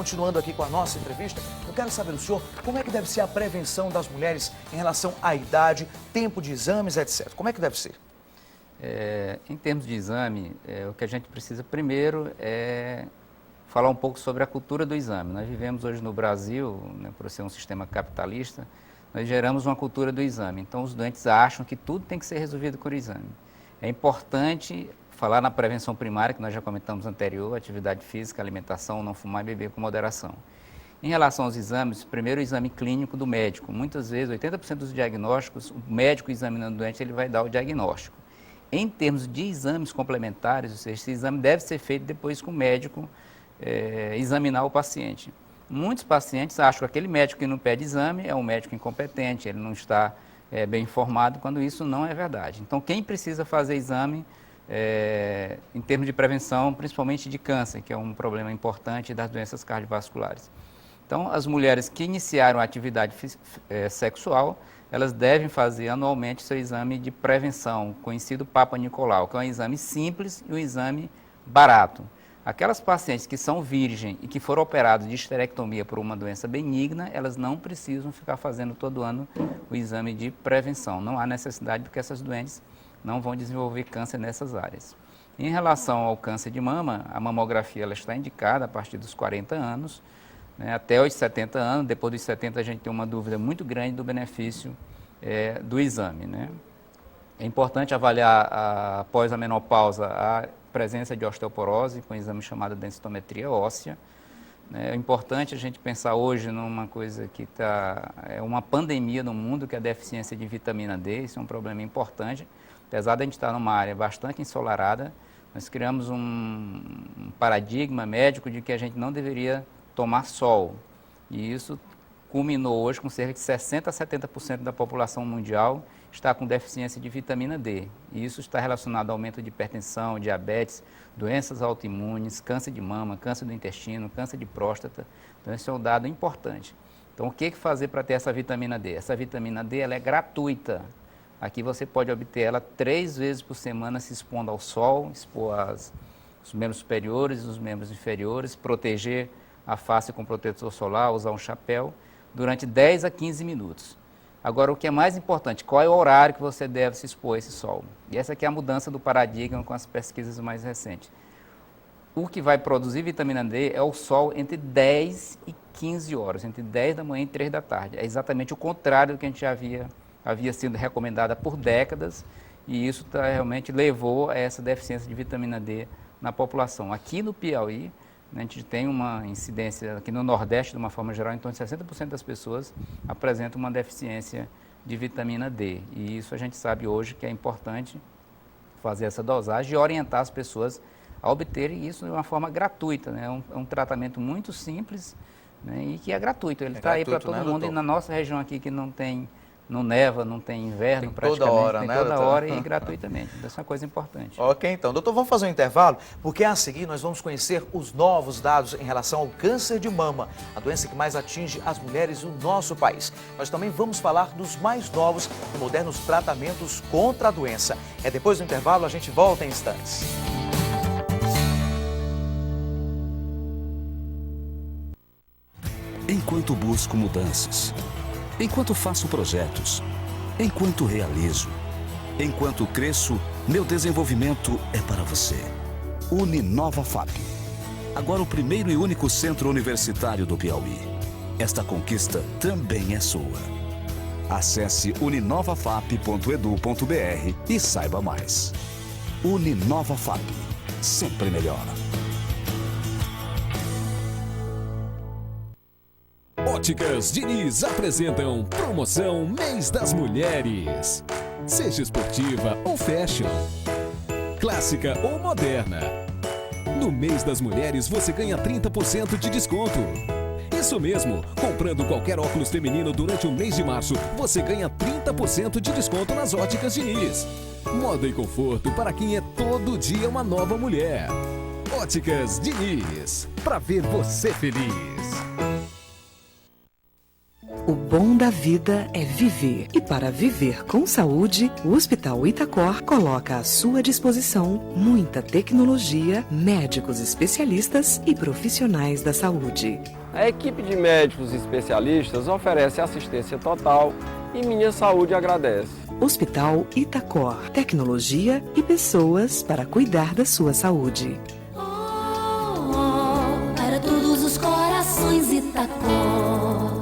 continuando aqui com a nossa entrevista, eu quero saber do senhor como é que deve ser a prevenção das mulheres em relação à idade, tempo de exames, etc. Como é que deve ser? Em termos de exame, o que a gente precisa primeiro é falar um pouco sobre a cultura do exame. Nós vivemos hoje no Brasil, né, por ser um sistema capitalista, nós geramos uma cultura do exame. Então, os doentes acham que tudo tem que ser resolvido com o exame. É importante falar na prevenção primária, que nós já comentamos anterior, atividade física, alimentação, não fumar e beber com moderação. Em relação aos exames, primeiro o exame clínico do médico. Muitas vezes, 80% dos diagnósticos, o médico examinando o doente, ele vai dar o diagnóstico. Em termos de exames complementares, ou seja, esse exame deve ser feito depois que o médico examinar o paciente. Muitos pacientes acham que aquele médico que não pede exame é um médico incompetente, ele não está bem informado, quando isso não é verdade. Então, quem precisa fazer exame em termos de prevenção, principalmente de câncer, que é um problema importante das doenças cardiovasculares. Então, as mulheres que iniciaram a atividade sexual, elas devem fazer anualmente seu exame de prevenção, conhecido Papa Nicolau, que é um exame simples e um exame barato. Aquelas pacientes que são virgem e que foram operadas de esterectomia por uma doença benigna, elas não precisam ficar fazendo todo ano o exame de prevenção. Não há necessidade, porque essas doentes não vão desenvolver câncer nessas áreas. Em relação ao câncer de mama, a mamografia ela está indicada a partir dos 40 anos, né, até os 70 anos. Depois dos 70 a gente tem uma dúvida muito grande do benefício do exame, né? É importante avaliar após a menopausa a presença de osteoporose com um exame chamado densitometria óssea. É importante a gente pensar hoje numa coisa que é uma pandemia no mundo, que é a deficiência de vitamina D. Isso é um problema importante. Apesar de a gente estar numa área bastante ensolarada, nós criamos um paradigma médico de que a gente não deveria tomar sol. E isso culminou hoje com cerca de 60% a 70% da população mundial está com deficiência de vitamina D. E isso está relacionado ao aumento de hipertensão, diabetes, doenças autoimunes, câncer de mama, câncer do intestino, câncer de próstata. Então, esse é um dado importante. Então, o que fazer para ter essa vitamina D? Essa vitamina D ela é gratuita. Aqui você pode obter ela 3 vezes por semana se expondo ao sol, expor os membros superiores e os membros inferiores, proteger a face com protetor solar, usar um chapéu, durante 10 a 15 minutos. Agora, o que é mais importante, qual é o horário que você deve se expor a esse sol? E essa aqui é a mudança do paradigma com as pesquisas mais recentes. O que vai produzir vitamina D é o sol entre 10 e 15 horas, entre 10 da manhã e 3 da tarde. É exatamente o contrário do que a gente já havia sido recomendada por décadas, e isso realmente levou a essa deficiência de vitamina D na população. Aqui no Piauí, a gente tem uma incidência, aqui no Nordeste, de uma forma geral, em torno de 60% das pessoas apresentam uma deficiência de vitamina D. E isso a gente sabe hoje que é importante fazer essa dosagem e orientar as pessoas a obterem isso de uma forma gratuita, né? É um tratamento muito simples, né? E que é gratuito. Ele está aí para todo mundo, e na nossa região aqui que não neva, não tem inverno tem praticamente, toda hora, tem né, toda doutor? hora e gratuitamente. Isso é uma coisa importante. Ok, então. Doutor, vamos fazer um intervalo, porque a seguir nós vamos conhecer os novos dados em relação ao câncer de mama, a doença que mais atinge as mulheres no nosso país. Nós também vamos falar dos mais novos e modernos tratamentos contra a doença. Depois do intervalo, a gente volta em instantes. Enquanto busco mudanças, enquanto faço projetos, enquanto realizo, enquanto cresço, meu desenvolvimento é para você. Uninova FAP. Agora o primeiro e único centro universitário do Piauí. Esta conquista também é sua. Acesse uninovafap.edu.br e saiba mais. Uninova FAP. Sempre melhor. Óticas Diniz apresentam promoção Mês das Mulheres. Seja esportiva ou fashion, clássica ou moderna. No Mês das Mulheres você ganha 30% de desconto. Isso mesmo, comprando qualquer óculos feminino durante o mês de março, você ganha 30% de desconto nas Óticas Diniz. Moda e conforto para quem é todo dia uma nova mulher. Óticas Diniz, para ver você feliz. O bom da vida é viver. E para viver com saúde, o Hospital Itacor coloca à sua disposição muita tecnologia, médicos especialistas e profissionais da saúde. A equipe de médicos especialistas oferece assistência total e Minha Saúde agradece. Hospital Itacor. Tecnologia e pessoas para cuidar da sua saúde. Para todos os corações Itacor.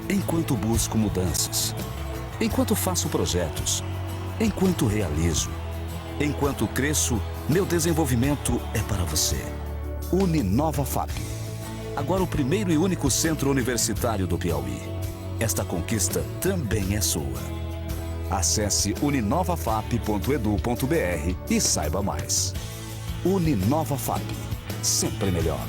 Enquanto busco mudanças, enquanto faço projetos, enquanto realizo, enquanto cresço, meu desenvolvimento é para você. Uninova FAP. Agora o primeiro e único centro universitário do Piauí. Esta conquista também é sua. Acesse uninovafap.edu.br e saiba mais. Uninova FAP. Sempre melhor.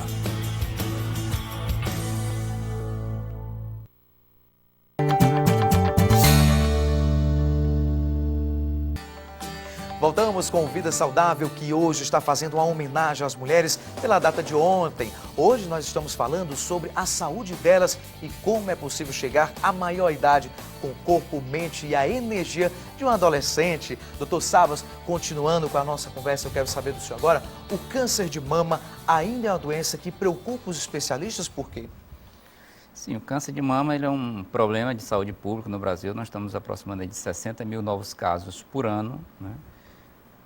Voltamos com Vida Saudável, que hoje está fazendo uma homenagem às mulheres pela data de ontem. Hoje nós estamos falando sobre a saúde delas e como é possível chegar à maior idade com o corpo, mente e a energia de um adolescente. Doutor Sabas, continuando com a nossa conversa, eu quero saber do senhor agora, o câncer de mama ainda é uma doença que preocupa os especialistas, por quê? Sim, o câncer de mama ele é um problema de saúde pública no Brasil. Nós estamos aproximadamente de 60 mil novos casos por ano, né?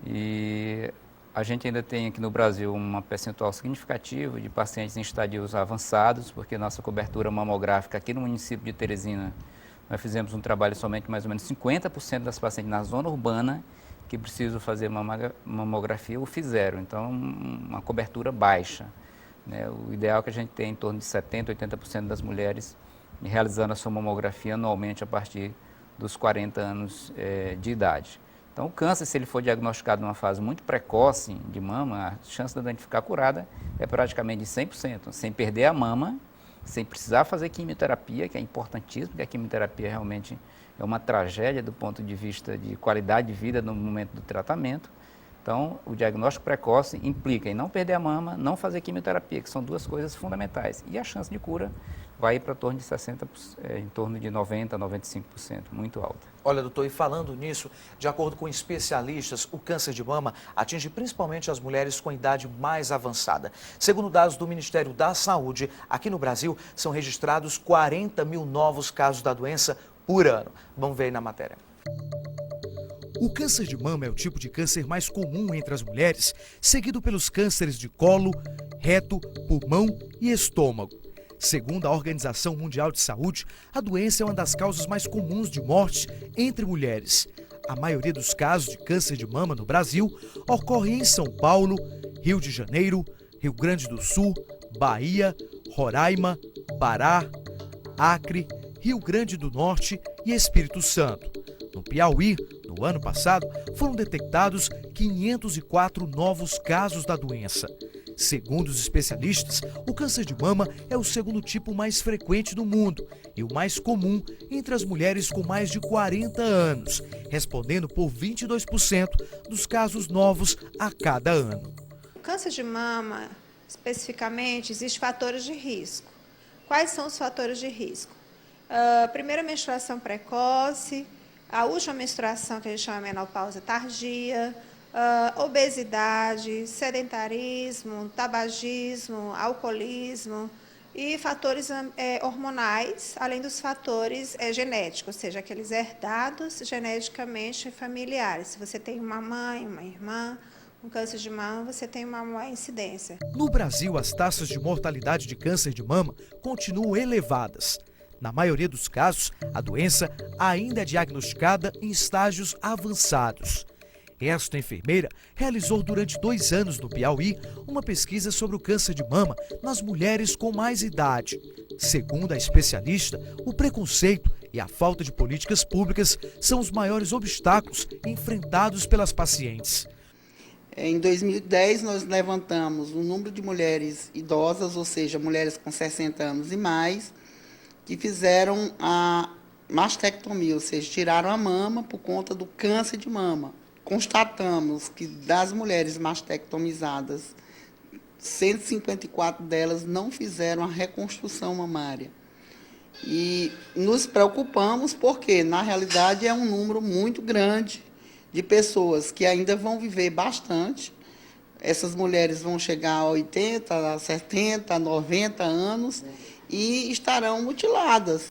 E a gente ainda tem aqui no Brasil um percentual significativo de pacientes em estadios avançados, porque nossa cobertura mamográfica aqui no município de Teresina, nós fizemos um trabalho somente mais ou menos 50% das pacientes na zona urbana que precisam fazer mamografia o fizeram, então uma cobertura baixa, né? O ideal é que a gente tenha em torno de 70%, 80% das mulheres realizando a sua mamografia anualmente a partir dos 40 anos de idade. Então, o câncer, se ele for diagnosticado numa fase muito precoce de mama, a chance da doente ficar curada é praticamente de 100%, sem perder a mama, sem precisar fazer quimioterapia, que é importantíssimo, porque a quimioterapia realmente é uma tragédia do ponto de vista de qualidade de vida no momento do tratamento. Então, o diagnóstico precoce implica em não perder a mama, não fazer quimioterapia, que são duas coisas fundamentais. E a chance de cura vai para torno de 60%, em torno de 90%, 95%, muito alta. Olha, doutor, e falando nisso, de acordo com especialistas, o câncer de mama atinge principalmente as mulheres com idade mais avançada. Segundo dados do Ministério da Saúde, aqui no Brasil são registrados 40 mil novos casos da doença por ano. Vamos ver aí na matéria. O câncer de mama é o tipo de câncer mais comum entre as mulheres, seguido pelos cânceres de colo, reto, pulmão e estômago. Segundo a Organização Mundial de Saúde, a doença é uma das causas mais comuns de morte entre mulheres. A maioria dos casos de câncer de mama no Brasil ocorre em São Paulo, Rio de Janeiro, Rio Grande do Sul, Bahia, Roraima, Pará, Acre, Rio Grande do Norte e Espírito Santo. No Piauí, no ano passado, foram detectados 504 novos casos da doença. Segundo os especialistas, o câncer de mama é o segundo tipo mais frequente do mundo e o mais comum entre as mulheres com mais de 40 anos, respondendo por 22% dos casos novos a cada ano. O câncer de mama, especificamente, existem fatores de risco. Quais são os fatores de risco? Primeira menstruação precoce, a última menstruação, que a gente chama de menopausa tardia, obesidade, sedentarismo, tabagismo, alcoolismo e fatores hormonais, além dos fatores genéticos, ou seja, aqueles herdados geneticamente familiares. Se você tem uma mãe, uma irmã, um câncer de mama, você tem uma maior incidência. No Brasil, as taxas de mortalidade de câncer de mama continuam elevadas. Na maioria dos casos, a doença ainda é diagnosticada em estágios avançados. Esta enfermeira realizou durante 2 anos no Piauí uma pesquisa sobre o câncer de mama nas mulheres com mais idade. Segundo a especialista, o preconceito e a falta de políticas públicas são os maiores obstáculos enfrentados pelas pacientes. Em 2010, nós levantamos o número de mulheres idosas, ou seja, mulheres com 60 anos e mais, que fizeram a mastectomia, ou seja, tiraram a mama por conta do câncer de mama. Constatamos que das mulheres mastectomizadas, 154 delas não fizeram a reconstrução mamária. E nos preocupamos porque, na realidade, é um número muito grande de pessoas que ainda vão viver bastante. Essas mulheres vão chegar a 80, a 70, a 90 anos e estarão mutiladas.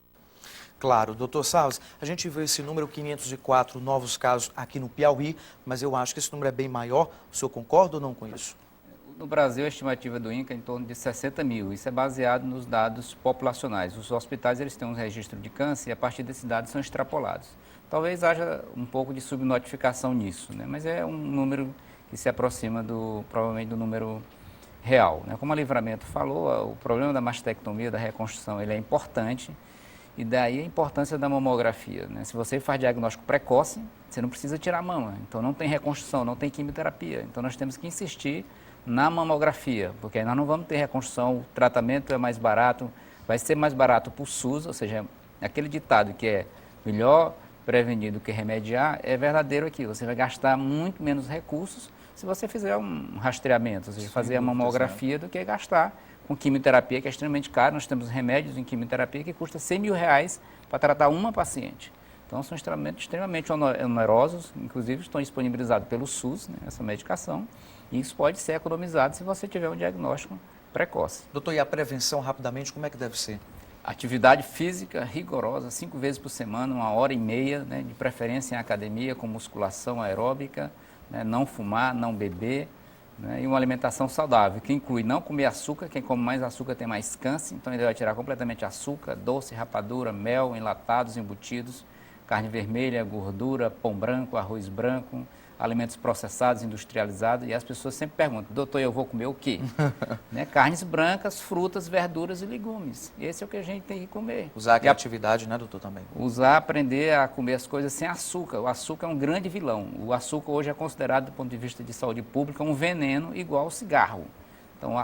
Claro, doutor Salles, a gente viu esse número, 504 novos casos aqui no Piauí, mas eu acho que esse número é bem maior. O senhor concorda ou não com isso? No Brasil, a estimativa do INCA é em torno de 60 mil. Isso é baseado nos dados populacionais. Os hospitais eles têm um registro de câncer e, a partir desses dados, são extrapolados. Talvez haja um pouco de subnotificação nisso, né? Mas é um número que se aproxima, provavelmente, do número real, né? Como a Livramento falou, o problema da mastectomia, da reconstrução, ele é importante. E daí a importância da mamografia, né? Se você faz diagnóstico precoce, você não precisa tirar a mama. Então não tem reconstrução, não tem quimioterapia. Então nós temos que insistir na mamografia, porque aí nós não vamos ter reconstrução, o tratamento é mais barato, vai ser mais barato para o SUS, ou seja, aquele ditado que é melhor prevenir do que remediar, é verdadeiro aqui. Você vai gastar muito menos recursos se você fizer um rastreamento, ou seja, fazer a mamografia do que gastar com quimioterapia, que é extremamente caro. Nós temos remédios em quimioterapia que custa R$100 mil para tratar uma paciente. Então, são extremamente onerosos, inclusive estão disponibilizados pelo SUS, né, essa medicação, e isso pode ser economizado se você tiver um diagnóstico precoce. Doutor, e a prevenção, rapidamente, como é que deve ser? Atividade física rigorosa, 5 vezes por semana, 1h30, né, de preferência em academia, com musculação aeróbica, né, não fumar, não beber, né, e uma alimentação saudável, que inclui não comer açúcar. Quem come mais açúcar tem mais câncer, então ele vai tirar completamente açúcar, doce, rapadura, mel, enlatados, embutidos, carne vermelha, gordura, pão branco, arroz branco, alimentos processados, industrializados, e as pessoas sempre perguntam: doutor, eu vou comer o quê? Né? Carnes brancas, frutas, verduras e legumes. Esse é o que a gente tem que comer. Usar a criatividade, né, doutor, também? Aprender a comer as coisas sem açúcar. O açúcar é um grande vilão. O açúcar hoje é considerado, do ponto de vista de saúde pública, um veneno igual ao cigarro. Então,